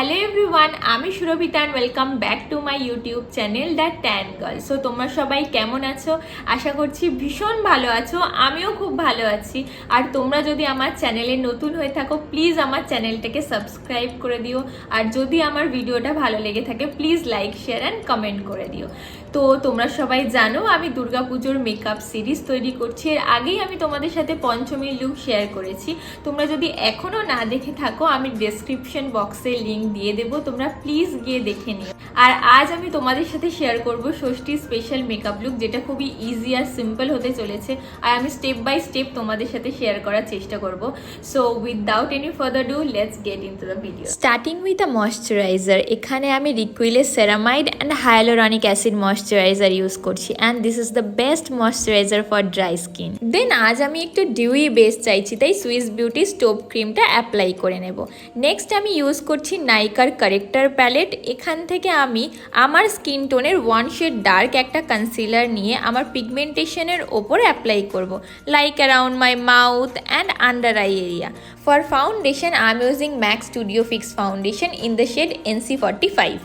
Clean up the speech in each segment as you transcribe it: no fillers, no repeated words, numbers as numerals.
Hello everyone, আমি Surabhita and welcome back to my YouTube channel the tan girl. So তোমরা সবাই কেমন আছো? আশা করছি ভীষণ ভালো আছো। আমিও খুব ভালো আছি। আর তোমরা যদি আমার চ্যানেলে নতুন হয়ে থাকো, প্লিজ আমার চ্যানেলটাকে সাবস্ক্রাইব করে দিও। আর যদি আমার ভিডিওটা ভালো লেগে থাকে, please like, share and comment করে দিও। তো তোমরা সবাই জানো আমি দুর্গা পুজোর মেকআপ সিরিজ তৈরি করছি। এর আগেই আমি তোমাদের সাথে পঞ্চমীর লুক শেয়ার করেছি। তোমরা যদি এখনও না দেখে থাকো, আমি ডেসক্রিপশন বক্সে লিঙ্ক দিয়ে দেবো, তোমরা প্লিজ গিয়ে দেখে নিও। আর আজ আমি তোমাদের সাথে শেয়ার করব ষষ্ঠী স্পেশাল মেকআপ লুক, যেটা খুবই ইজি আর সিম্পল হতে চলেছে। আর আমি স্টেপ বাই স্টেপ তোমাদের সাথে শেয়ার করার চেষ্টা করব। So without any further do, let's get into the video. Starting with a moisturiser. এখানে আমি রিকুইলের ceramide and hyaluronic acid moisturiser use করছি, and this is the best moisturiser for dry skin. Then আজ আমি একটু ডিউই বেস চাইছি, তাই Swiss Beauty স্টোভ ক্রিমটা অ্যাপ্লাই করে নেব। নেক্সট আমি ইউজ করছি নাইকার কারেক্টার প্যালেট। এখান থেকে আমি আমার স্কিন টোনের ওয়ান শেড ডার্ক একটা কনসিলার নিয়ে আমার পিগমেন্টেশনের ওপর অ্যাপ্লাই করব, like around my mouth and under eye area. For foundation I M using MAC's Studio Fix foundation in the shade NC45।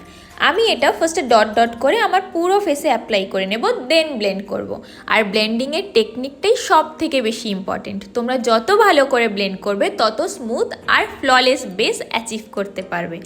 আমি এটা ফার্স্টে ডট ডট করে আমার পুরো ফেসে অ্যাপ্লাই করে নেব, দেন ব্লেন্ড করব। আর ব্লেন্ডিংয়ের টেকনিকটাই সব থেকে বেশি ইম্পর্টেন্ট। তোমরা যত ভালো করে ব্লেন্ড করবে, তত স্মুথ আর ফ্ললেস বেস অ্যাচিভ করতে পারবে।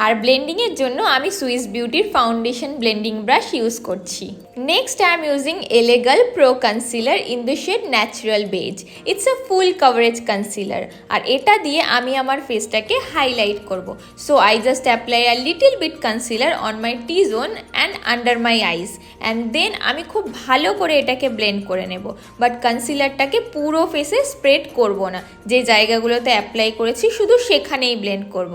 আর ব্লেন্ডিংয়ের জন্য আমি সুইস বিউটির ফাউন্ডেশন ব্লেন্ডিং ব্রাশ ইউজ করছি। নেক্সট আই এম ইউজিং এলেগাল pro concealer in the shade natural beige. It's a full coverage concealer. আর এটা দিয়ে আমি আমার ফেসটাকে হাইলাইট করব। So I just apply a little bit concealer on my T zone and under my eyes, and then আমি খুব ভালো করে এটাকে ব্লেন্ড করে নেব। বাট কনসিলারটাকে পুরো ফেসে স্প্রেড করব না, যে জায়গাগুলোতে অ্যাপ্লাই করেছি শুধু সেখানেই ব্লেন্ড করব।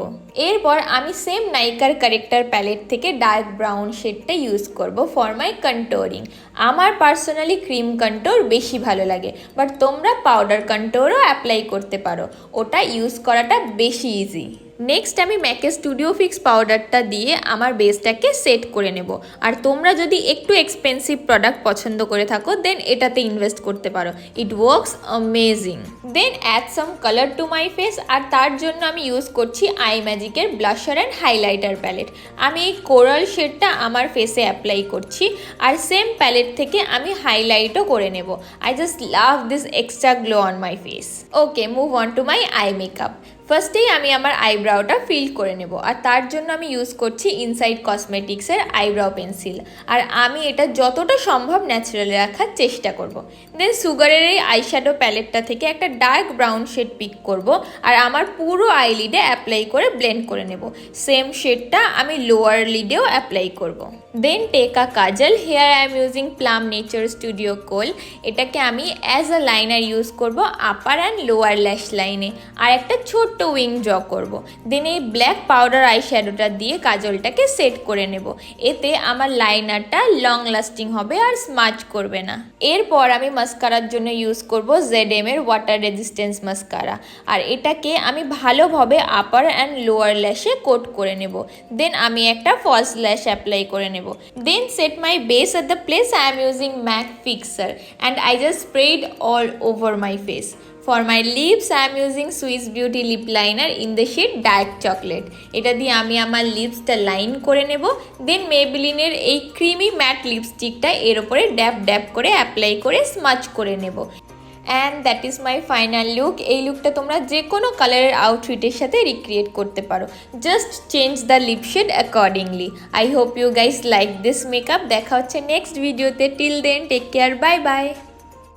এরপর আমি সেম নাইকার কারেক্টার প্যালেট থেকে ডার্ক ব্রাউন শেডটা ইউজ করব ফর মাই কন্ট্রোরিং। আমার পার্সোনালি ক্রিম কন্ট্রোর বেশি ভালো লাগে, বাট তোমরা পাউডার কন্ট্রোরও অ্যাপ্লাই করতে পারো, ওটা ইউজ করাটা বেশি ইজি। নেক্সট আমি ম্যাকের স্টুডিও ফিক্স পাউডারটা দিয়ে আমার বেসটাকে সেট করে নেব। আর তোমরা যদি একটু এক্সপেন্সিভ প্রোডাক্ট পছন্দ করে থাকো, দেন এটাতে ইনভেস্ট করতে পারো। It works amazing. Then add some colour to my face. আর তার জন্য আমি ইউজ করছি আই ম্যাজিকের ব্লাশার অ্যান্ড হাইলাইটার প্যালেট। আমি এই কোরাল শেডটা আমার ফেসে অ্যাপ্লাই করছি, আর সেম প্যালেট থেকে আমি হাইলাইটও করে নেব। I just love this extra glow on my face. Okay, move on to my eye makeup. ফার্স্টেই আমি আমার আইব্রাউটা ফিল করে নেব, আর তার জন্য আমি ইউজ করছি ইনসাইড কসমেটিক্সের আইব্রাউ পেন্সিল। আর আমি এটা যতটা সম্ভব ন্যাচারালি রাখার চেষ্টা করব। দেন সুগারের এই আইশ্যাডো প্যালেটটা থেকে একটা ডার্ক ব্রাউন শেড পিক করব, আর আমার পুরো আইলিডে অ্যাপ্লাই করে ব্লেন্ড করে নেব। সেম শেডটা আমি লোয়ার লিডেও অ্যাপ্লাই করব। Then take a kajal. Here I am using Plum Nature Studio kohl. এটাকে আমি অ্যাজ আ লাইনার ইউজ করব আপার অ্যান্ড লোয়ার ল্যাশ লাইনে, আর একটা ছোট্ট উইং ড্র করব। দেন এই ব্ল্যাক পাউডার আই শ্যাডোটা দিয়ে কাজলটাকে সেট করে নেব। এতে আমার লাইনারটা লং লাস্টিং হবে আর স্মাচ করবে না। এরপর আমি মাস্কারার জন্য ইউজ করব ZM এর ওয়াটার রেজিস্ট্যান্স মাস্কারা। আর এটাকে আমি ভালোভাবে আপার অ্যান্ড লোয়ার ল্যাশে কোট করে নেব। দেন আমি একটা ফলস ল্যাশ অ্যাপ্লাই করে নেব। Then set my base at the place I am using MAC Fixer, and I just sprayed all over my face. For my lips I am using Swiss Beauty lip liner in the shade dark chocolate. এটা দিয়ে আমি আমার লিপসটা line করে নেব। দেন মেবেলিনের এই creamy mat লিপস্টিকটা এর উপরে ড্যাব ড্যাব করে অ্যাপ্লাই করে স্মাচ করে নেব। And that is my final look. এই লুকটা তোমরা যে কোনো কালারের আউটফিটের সাথে রিক্রিয়েট করতে পারো, just change the lip shade accordingly. I hope you guys like this makeup. দেখা হচ্ছে নেক্সট ভিডিওতে। Till then take care, bye by.